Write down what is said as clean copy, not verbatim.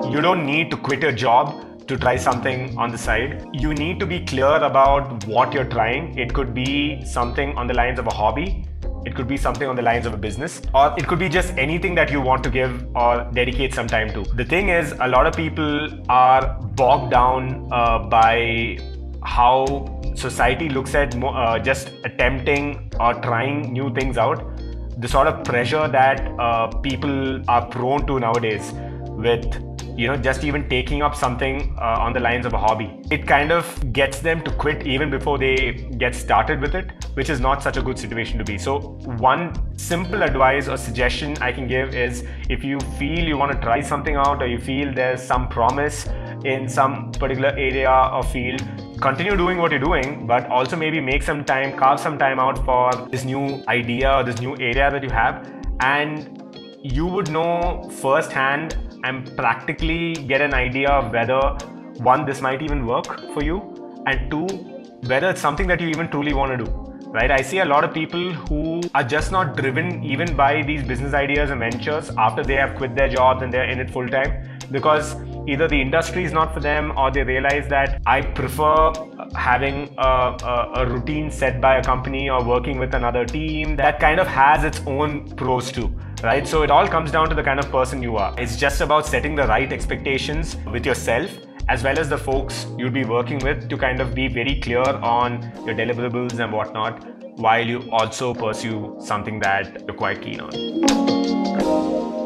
You don't need to quit your job to try something on the side. You need to be clear about what you're trying. It could be something on the lines of a hobby. It could be something on the lines of a business, or it could be just anything that you want to give or dedicate some time to. The thing is, a lot of people are bogged down by how society looks at just attempting or trying new things out. The sort of pressure that people are prone to nowadays with just even taking up something on the lines of a hobby. It kind of gets them to quit even before they get started with it, which is not such a good situation to be. So one simple advice or suggestion I can give is, if you feel you want to try something out, or you feel there's some promise in some particular area or field, continue doing what you're doing, but also maybe make some time, carve some time out for this new idea or this new area that you have, and you would know firsthand and practically get an idea of whether, one, this might even work for you, and two, whether it's something that you even truly want to do. Right? I see a lot of people who are just not driven even by these business ideas and ventures after they have quit their jobs and they're in it full time, because either the industry is not for them, or they realize that I prefer having a routine set by a company or working with another team that kind of has its own pros too. Right? So it all comes down to the kind of person you are. It's just about setting the right expectations with yourself as well as the folks you'll be working with, to kind of be very clear on your deliverables and whatnot, while you also pursue something that you're quite keen on.